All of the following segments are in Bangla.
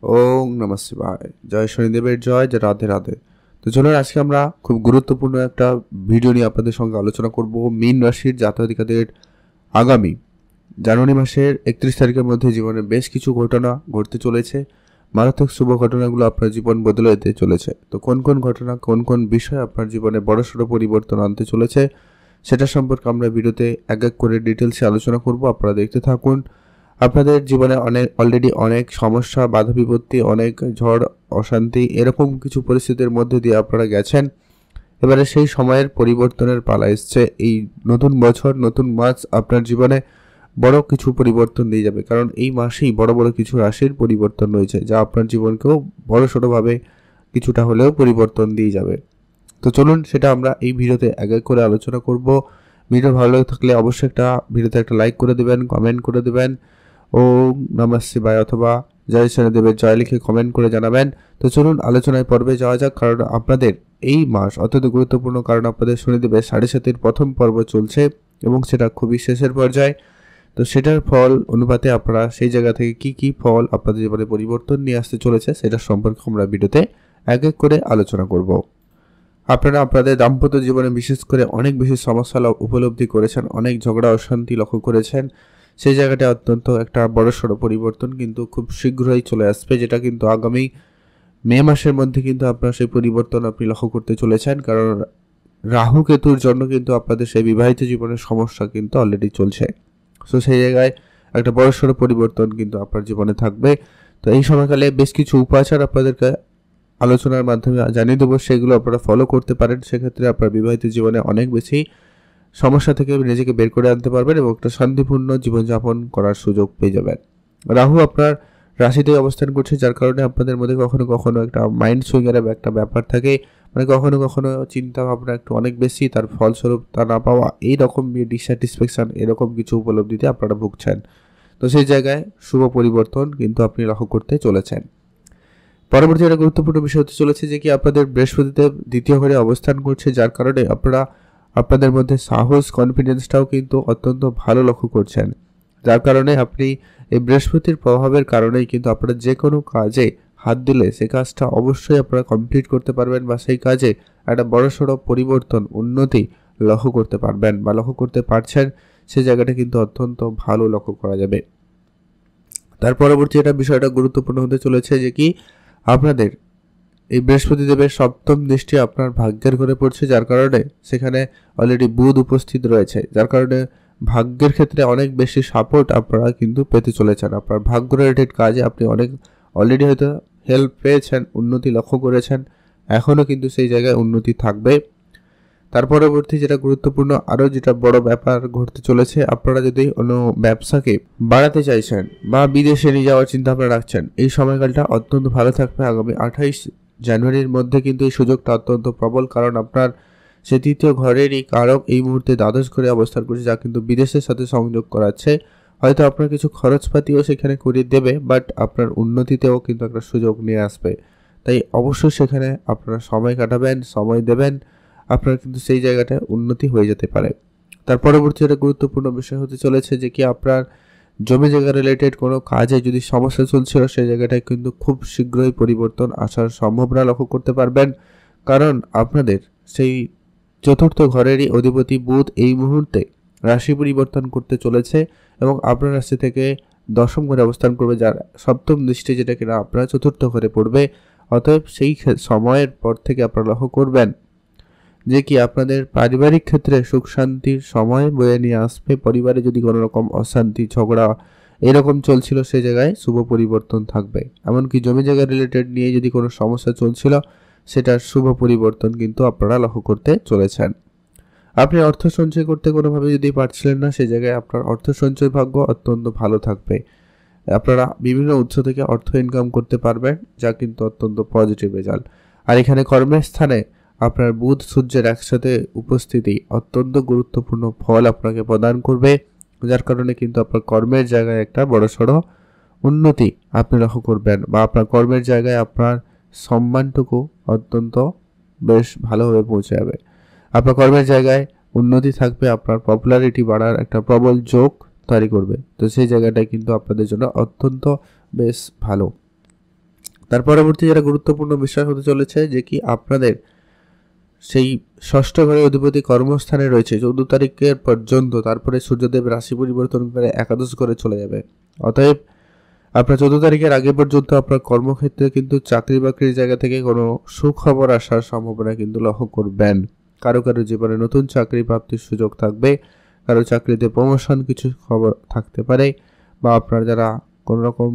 ওং নমঃ শিবায়। জয় শনিদেবের জয়, জয় রাধে রাধে। তো চলুন আজকে আমরা খুব গুরুত্বপূর্ণ একটা ভিডিও নিয়ে আপনাদের সঙ্গে আলোচনা করব। মীন রাশির জাতক-জাতিকাদের আগামী জানুয়ারি মাসের 31 তারিখের মধ্যে জীবনে বেশ কিছু ঘটনা ঘটতে চলেছে। মারাত্মক শুভ ঘটনাগুলো আপনার জীবন বদলে দিতে চলেছে। তো কোন কোন ঘটনা, কোন কোন বিষয় আপনার জীবনে বড়সড় পরিবর্তন আনতে চলেছে, সেটা সম্পর্কে আমরা ভিডিওতে এক এক করে ডিটেলসে আলোচনা করব। আপনারা দেখতে থাকুন। আপনাদের জীবনে অলরেডি অনেক সমস্যা, বাধা বিপত্তি, অনেক ঝড়, অশান্তি, এরকম কিছু পরিস্থিতির মধ্যে দিয়ে আপনারা গেছেন। এবারে সেই সময়ের পরিবর্তনের পালা এসছে। এই নতুন বছর, নতুন মাস আপনার জীবনে বড় কিছু পরিবর্তন দিয়ে যাবে, কারণ এই মাসেই বড় বড় কিছু রাশির পরিবর্তন রয়েছে, যা আপনার জীবনকেও বড়সড়ভাবে কিছুটা হলেও পরিবর্তন দিয়ে যাবে। তো চলুন সেটা আমরা এই ভিডিওতে এক এক করে আলোচনা করব। ভিডিও ভালো লাগে থাকলে অবশ্যই ভিডিওতে একটা লাইক করে দেবেন, কমেন্ট করে দেবেন ওম নমঃ শিবায় অথবা জয় শনিদেবের জয় লিখে কমেন্ট করে জানাবেন। তো চলুন আলোচনায় পর্বে যাওয়া যাক। কারণ আপনাদের এই মাস অত্যন্ত গুরুত্বপূর্ণ, কারণ আপনাদের শনিদেবের 7.5 প্রথম পর্ব চলছে এবং সেটা খুবই শেষের পর্যায়ে। তো সেটার ফল অনুপাতে আপনারা সেই জায়গা থেকে কি কি ফল আপনাদের জীবনে পরিবর্তন নিয়ে আসতে চলেছে সেটা সম্পর্কে আমরা ভিডিওতে এক এক করে আলোচনা করব। আপনারা আপনাদের দাম্পত্য জীবনে বিশেষ করে অনেক বেশি সমস্যা উপলব্ধি করেছেন, অনেক ঝগড়া অশান্তি লক্ষ্য করেছেন। সেই জায়গাটা অত্যন্ত একটা বড়সড় পরিবর্তন কিন্তু খুব শীঘ্রই চলে আসবে, যেটা কিন্তু আগামী মে মাসের মধ্যে কিন্তু আপনার সেই পরিবর্তন আপনি লক্ষ্য করতে চলেছেন। কারণ রাহু কেতুর জন্য কিন্তু আপনাদের সেই বিবাহিত জীবনের সমস্যা কিন্তু অলরেডি চলছে। সো সেই জায়গায় একটা বড়সড় পরিবর্তন কিন্তু আপনার জীবনে থাকবে। তো এই সময়কালে বেশ কিছু উপাচার আপনাদেরকে আলোচনার মাধ্যমে জানিয়ে দেবো, সেগুলো আপনারা ফলো করতে পারেন। সেক্ষেত্রে আপনার বিবাহিত জীবনে অনেক বেশি সমস্যা থেকে নিজেকে বের করে আনতে পারবেন এবং একটা শান্তিপূর্ণ জীবনযাপন করার সুযোগ পেয়ে যাবেন। রাহু আপনার রাশিতে অবস্থান করছে, যার কারণে আপনাদের মধ্যে কখনো কখনো একটা মাইন্ড সুইংয়ের একটা ব্যাপার থাকে, মানে কখনো কখনো চিন্তা ভাবনা একটু অনেক বেশি, তার ফলস্বরূপ তা না পাওয়া, এইরকম ডিস্যাটিসফ্যাকশন, এরকম কিছু উপলব্ধিতে আপনারা ভুগছেন। তো সেই জায়গায় শুভ পরিবর্তন কিন্তু আপনি লক্ষ্য করতে চলেছেন। পরবর্তী একটা গুরুত্বপূর্ণ বিষয় হতে চলেছে যে কি আপনাদের বৃহস্পতিদেব দ্বিতীয় ঘরে অবস্থান করছে, যার কারণে আপনারা আপনাদের মধ্যে সাহস, কনফিডেন্সটাও কিন্তু অত্যন্ত ভালো লক্ষ্য করছেন। যার কারণে আপনি এই বৃহস্পতির প্রভাবের কারণেই কিন্তু আপনারা যে কোনো কাজে হাত দিলে সে কাজটা অবশ্যই আপনারা কমপ্লিট করতে পারবেন, বা সেই কাজে একটা বড়সড় পরিবর্তন, উন্নতি লক্ষ্য করতে পারবেন বা লক্ষ্য করতে পারছেন। সেই জায়গাটা কিন্তু অত্যন্ত ভালো লক্ষ্য করা যাবে। তার পরবর্তী একটা বিষয়টা গুরুত্বপূর্ণ হতে চলেছে যে কি আপনাদের এই বৃহস্পতিদেবের সপ্তম দৃষ্টি আপনার ভাগ্যের ঘরে পড়ছে, যার কারণে সেখানে অলরেডি বুধ উপস্থিত রয়েছে, যার কারণে ভাগ্যের ক্ষেত্রে অনেক বেশি সাপোর্ট আপনারা কিন্তু পেতে চলেছেন। আপনার ভাগ্য রিলেটেড কাজে আপনি অনেক অলরেডি হয়তো হেল্প পেয়েছেন, উন্নতি লক্ষ্য করেছেন, এখনও কিন্তু সেই জায়গায় উন্নতি থাকবে। তার পরবর্তী যেটা গুরুত্বপূর্ণ, আরও যেটা বড় ব্যাপার ঘটতে চলেছে, আপনারা যদি কোনো ব্যবসাকে বাড়াতে চাইছেন বা বিদেশে নিয়ে যাওয়ার চিন্তা ভাবনা রাখছেন, এই সময়কালটা অত্যন্ত ভালো থাকবে। আগামী 28 জানুয়ারির মধ্যে কিন্তু এই সুযোগটা অত্যন্ত প্রবল, কারণ আপনার সে তৃতীয় ঘরেরই কারক এই মুহূর্তে দ্বাদশ ঘরে অবস্থান করছে, যা কিন্তু বিদেশের সাথে সংযোগ করাচ্ছে। হয়তো আপনার কিছু খরচপাতিও সেখানে করিয়ে দেবে, বাট আপনার উন্নতিতেও কিন্তু একটা সুযোগ নিয়ে আসবে। তাই অবশ্যই সেখানে আপনারা সময় কাটাবেন, সময় দেবেন, আপনার কিন্তু সেই জায়গাটায় উন্নতি হয়ে যেতে পারে। তার পরবর্তী একটা গুরুত্বপূর্ণ বিষয় হতে চলেছে যে কি আপনার জমি জায়গা রিলেটেড কোনো কাজে যদি সমস্যা চলছিল, সেই জায়গাটায় কিন্তু খুব শীঘ্রই পরিবর্তন আসার সম্ভাবনা লক্ষ্য করতে পারবেন। কারণ আপনাদের সেই চতুর্থ ঘরেরই অধিপতি বুধ এই মুহূর্তে রাশি পরিবর্তন করতে চলেছে এবং আপনার রাশি থেকে দশম ঘরে অবস্থান করবে, যার সপ্তম দৃষ্টি যেটা কিনা আপনার চতুর্থ ঘরে পড়বে। অতএব সেই সময়ের পর থেকে আপনারা লক্ষ্য করবেন যে কি আপনাদের পারিবারিক ক্ষেত্রে সুখ শান্তির সময় বয়ে নিয়ে আসবে। পরিবারে যদি কোনো রকম অশান্তি, ঝগড়া এরকম চলছিল, সেই জায়গায় শুভ পরিবর্তন থাকবে। এমনকি জমি জায়গা রিলেটেড নিয়ে যদি কোনো সমস্যা চলছিল, সেটার শুভ পরিবর্তন কিন্তু আপনারা লক্ষ্য করতে চলেছেন। আপনি অর্থ সঞ্চয় করতে কোনোভাবে যদি পারছিলেন না, সেই জায়গায় আপনার অর্থ সঞ্চয় ভাগ্য অত্যন্ত ভালো থাকবে। আপনারা বিভিন্ন উৎস থেকে অর্থ ইনকাম করতে পারবেন, যা কিন্তু অত্যন্ত পজিটিভ রেজাল্ট। আর এখানে কর্মের স্থানে আপনার বুধ সূর্যের একসাথে উপস্থিতি অত্যন্ত গুরুত্বপূর্ণ ফল আপনাকে প্রদান করবে, যার কারণে কিন্তু আপনার কর্মের জায়গায় একটা বড়সড় উন্নতি আপনি লক্ষ্য করবেন, বা আপনার কর্মের জায়গায় আপনার সম্মানটুকু অত্যন্ত বেশ ভালোভাবে পৌঁছে যাবে। আপনার কর্মের জায়গায় উন্নতি থাকবে, আপনার পপুলারিটি বাড়ার একটা প্রবল যোগ তৈরি করবে। তো সেই জায়গাটাই কিন্তু আপনাদের জন্য অত্যন্ত বেশ ভালো। তার পরবর্তী যেটা গুরুত্বপূর্ণ বিষয় হতে চলেছে যে কি আপনাদের সেই ষষ্ঠ ঘরে অধিপতি কর্মস্থানে রয়েছে 14 তারিখের পর্যন্ত, তারপরে সূর্যদেব রাশি পরিবর্তন করে একাদশ ঘরে চলে যাবে। অতএব আপনার 14 তারিখের আগে পর্যন্ত আপনার কর্মক্ষেত্রে কিন্তু চাকরি বাকরির জায়গা থেকে কোনো সুখবর আসার সম্ভাবনা কিন্তু লক্ষ্য করবেন। কারো কারো জীবনে নতুন চাকরি প্রাপ্তির সুযোগ থাকবে, কারো চাকরিতে প্রমোশন কিছু খবর থাকতে পারে, বা আপনার যারা কোনো রকম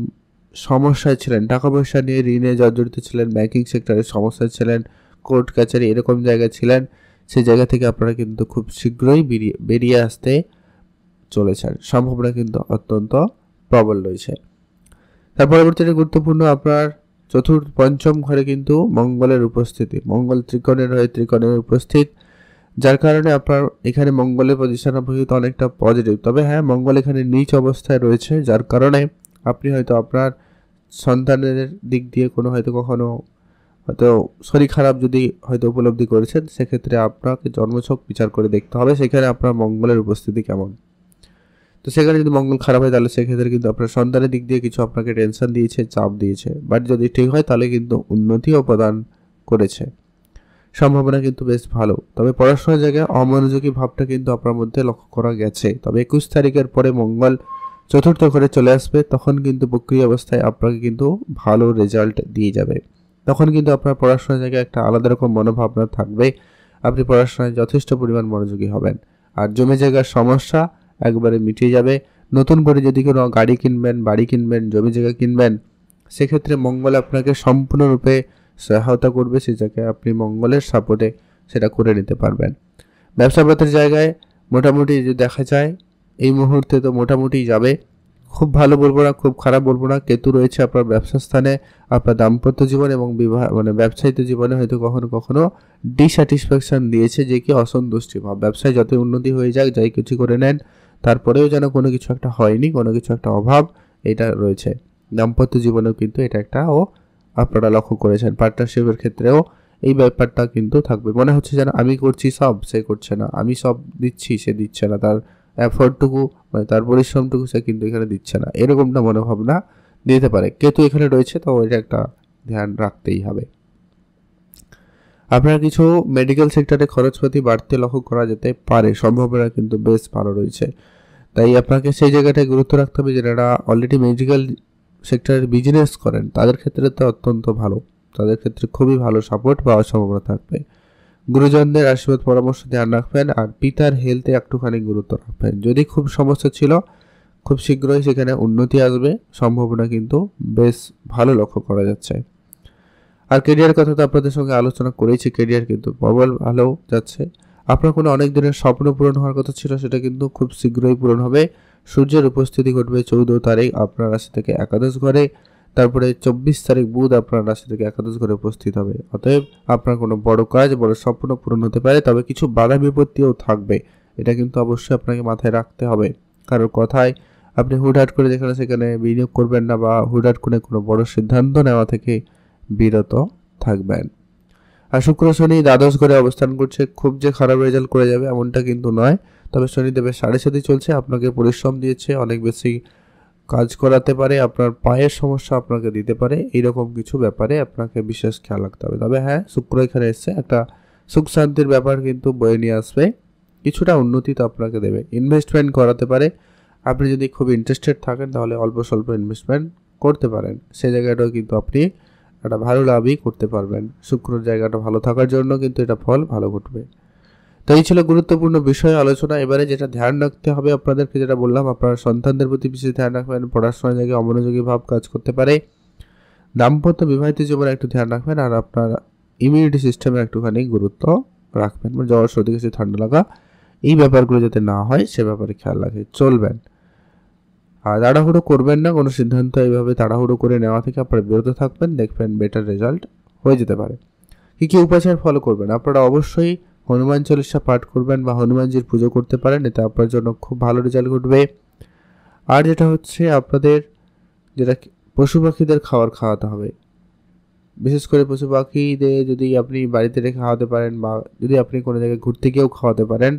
সমস্যায় ছিলেন, টাকা পয়সা নিয়ে ঋণে জর্জরিত ছিলেন, ব্যাংকিং সেক্টরের সমস্যায় ছিলেন, কোর্ট কাছারি এরকম জায়গায় ছিলেন, সেই জায়গা থেকে আপনারা কিন্তু খুব শীঘ্রই বেরিয়ে আসতে চলেছেন। সম্ভাবনা কিন্তু অত্যন্ত প্রবল রয়েছে। তার পরবর্তীতে গুরুত্বপূর্ণ আপনার পঞ্চম ঘরে কিন্তু মঙ্গলের উপস্থিতি। মঙ্গল ত্রিকোণের হয়ে ত্রিকোণে উপস্থিত, যার কারণে আপনার এখানে মঙ্গলের পজিশন অপেক্ষিত অনেকটা পজিটিভ। তবে হ্যাঁ, মঙ্গল এখানে নিচ অবস্থায় রয়েছে, যার কারণে আপনি হয়তো আপনার সন্তানের দিক দিয়ে কোনো হয়তো কখনো হয়তো শরীর খারাপ যদি হয়তো উপলব্ধি করেছেন, সেক্ষেত্রে আপনাকে জন্মছক বিচার করে দেখতে হবে সেখানে আপনার মঙ্গলের উপস্থিতি কেমন। তো সেখানে যদি মঙ্গল খারাপ হয় তাহলে সেক্ষেত্রে কিন্তু আপনার সন্তানের দিক দিয়ে কিছু আপনাকে টেনশন দিয়েছে, চাপ দিয়েছে, বাট যদি ঠিক হয় তাহলে কিন্তু উন্নতিও প্রদান করেছে। সম্ভাবনা কিন্তু বেশ ভালো। তবে পড়াশোনার জায়গায় অমনোযোগী ভাবটা কিন্তু আপনার মধ্যে লক্ষ্য করা গেছে। তবে 21 তারিখের পরে মঙ্গল চতুর্থ ঘরে চলে আসবে, তখন কিন্তু প্রক্রিয়া অবস্থায় আপনাকে কিন্তু ভালো রেজাল্ট দিয়ে যাবে। তখন কিন্তু আপনার পড়াশোনার জায়গায় একটা আলাদা রকম মনোভাবনা থাকবে, আপনি পড়াশোনায় যথেষ্ট পরিমাণ মনোযোগী হবেন। আর জমি জায়গার সমস্যা একবারে মিটিয়ে যাবে। নতুন করে যদি কোনো গাড়ি কিনবেন, বাড়ি কিনবেন, জমি জায়গা কিনবেন, সেক্ষেত্রে মঙ্গল আপনাকে সম্পূর্ণরূপে সহায়তা করবে, সে জায়গায় আপনি মঙ্গলের সাপোর্টে সেটা করে নিতে পারবেন। ব্যবসাপাতের জায়গায় মোটামুটি যদি দেখা যায় এই মুহূর্তে তো মোটামুটি যাবে, খুব ভালো বলবো না, খুব খারাপ বলবো না। কেতু রয়েছে আপনার ব্যবসা স্থানে, আপনার দাম্পত্য জীবন এবং বিবাহ ব্যবসায়িক জীবনে হয়তো কখনো কখনো ডিস্যাটিসফ্যাকশন দিয়েছে, যে কি অসন্তুষ্টি ভাব। ব্যবসায় যত উন্নতি হয়ে যাক, যাই কিছু করে নেন, তারপরেও যেন কোনো কিছু একটা হয়নি, কোনো কিছু একটা অভাব এটা রয়েছে। দাম্পত্য জীবনেও কিন্তু এটা একটা আপনারা লক্ষ্য করেছেন। পার্টনারশিপের ক্ষেত্রেও এই ব্যাপারটা কিন্তু থাকবে। মনে হচ্ছে যেন আমি করছি সব, সে করছে না, আমি সব দিচ্ছি, সে দিচ্ছে না, তার এফোর্টটুকু তার পরিশ্রমটুকু সে কিন্তু এখানে দিচ্ছে না, এরকমটা মনোভাবনা দিতে পারে। কেতু এখানে রয়েছে, তো এটা একটা ধ্যান রাখতেই হবে। আপনার কিছু মেডিকেল সেক্টরে খরচপাতি বাড়তে লক্ষ্য করা যেতে পারে, সম্ভাবনা কিন্তু বেশ ভালো রয়েছে। তাই আপনাকে সেই জায়গাটায় গুরুত্ব রাখতে হবে, যারা অলরেডি মেডিকেল সেক্টরের বিজনেস করেন তাদের ক্ষেত্রে তো অত্যন্ত ভালো, তাদের ক্ষেত্রে খুবই ভালো সাপোর্ট পাওয়ার সম্ভাবনা থাকবে। গুরুজনদের আশীর্বাদ পরামর্শ ধ্যান রাখবেন, আর পিতার হেলথে একটুখানি গুরুত্ব রাখবেন। যদি খুব সমস্যা ছিল, খুব শীঘ্রই সেখানে উন্নতি আসবে, সম্ভাবনা কিন্তু বেশ ভালো লক্ষ্য করা যাচ্ছে। আর কেরিয়ার কথা তো আপনাদের সঙ্গে আলোচনা করেছি, কেরিয়ার কিন্তু প্রবল ভালো যাচ্ছে। আপনার কোনো অনেক দিনের স্বপ্ন পূরণ হওয়ার কথা ছিল, সেটা কিন্তু খুব শীঘ্রই পূরণ হবে। সূর্যের উপস্থিতি ঘটবে 14 তারিখ আপনার রাশি থেকে একাদশ ঘরে, তারপরে 24 তারিখ বুধ আপনার রাশি থেকে একাদশ ঘরে উপস্থিত হবে। অতএব আপনার কোনো বড় কাজ, বড় স্বপ্ন পূরণ হতে পারে, তবে কিছু বাধা বিপত্তিও থাকবে, এটা কিন্তু অবশ্যই আপনাকে মাথায় রাখতে হবে। কারোর কথায় আপনি হুটহাট করে যেখানে সেখানে বিনিয়োগ করবেন না, বা হুটহাট করে কোনো বড় সিদ্ধান্ত নেওয়া থেকে বিরত থাকবেন। আর শুক্র শনি দ্বাদশ ঘরে অবস্থান করছে, খুব যে খারাপ রেজাল্ট করে যাবে এমনটা কিন্তু নয়। তবে শনিদেবের 7.5 চলছে, আপনাকে পরিশ্রম দিয়েছে, অনেক বেশি কাজ করাতে পারে, আপনার পায়ের সমস্যা আপনাকে দিতে পারে, এইরকম কিছু ব্যাপারে আপনাকে বিশেষ খেয়াল রাখতে হবে। তবে হ্যাঁ, শুক্র এখানে এসছে, একটা সুখ শান্তির ব্যাপার কিন্তু বয়ে নিয়ে আসবে, কিছুটা উন্নতি তো আপনাকে দেবে। ইনভেস্টমেন্ট করাতে পারে, আপনি যদি খুব ইন্টারেস্টেড থাকেন তাহলে অল্প স্বল্প ইনভেস্টমেন্ট করতে পারেন, সেই জায়গাটাও কিন্তু আপনি একটা ভালো লাভই করতে পারবেন। শুক্রর জায়গাটা ভালো থাকার জন্য কিন্তু এটা ফল ভালো ঘটবে। তো এই ছিল গুরুত্বপূর্ণ বিষয় আলোচনা। এবারে যেটা ধ্যান রাখতে হবে আপনাদেরকে, যেটা বললাম, আপনার সন্তানদের প্রতি বিশেষ ধ্যান রাখবেন, পড়াশোনার জায়গায় অমনোযোগী ভাব কাজ করতে পারে, দাম্পত্য বিবাহিত জীবনে একটু ধ্যান রাখবেন, আর আপনার ইমিউনিটি সিস্টেমে একটুখানি গুরুত্ব রাখবেন, মানে জ্বর সর্দি কাশি ঠান্ডা লাগা এই ব্যাপারগুলো যাতে না হয় সে ব্যাপারে খেয়াল রাখে চলবেন। আর তাড়াহুড়ো করবেন না, কোনো সিদ্ধান্ত এইভাবে তাড়াহুড়ো করে নেওয়া থেকে আপনারা বিরত থাকবেন, দেখবেন বেটার রেজাল্ট হয়ে যেতে পারে। কী কী উপাচার ফলো করবেন, আপনারা অবশ্যই হনুমান চল্লিশা পাঠ করবেন বা হনুমানজির পুজো করতে পারেন, এতে আপনার জন্য খুব ভালো রেজাল্ট ঘটবে। আর যেটা হচ্ছে আপনাদের যেটা পশু পাখিদের খাওয়াতে হবে, বিশেষ করে পশু পাখিদের যদি আপনি বাড়িতে রেখে খাওয়াতে পারেন, বা যদি আপনি কোনো জায়গায় ঘুরতে গিয়েও খাওয়াতে পারেন,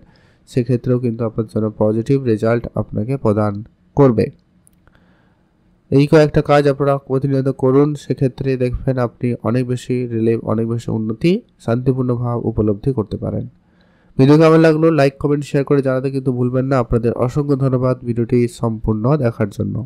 সেক্ষেত্রেও কিন্তু আপনার জন্য পজিটিভ রেজাল্ট আপনাকে প্রদান করবে। এই কয়েকটা কাজ আপনারা প্রতিনিয়ত করুন, সেক্ষেত্রে দেখবেন আপনি অনেক বেশি উন্নতি শান্তিপূর্ণভাবে উপলব্ধি করতে পারেন। ভিডিও কেমন লাগলো লাইক কমেন্ট শেয়ার করে জানাতে কিন্তু ভুলবেন না। আপনাদের অসংখ্য ধন্যবাদ ভিডিওটি সম্পূর্ণ দেখার জন্য।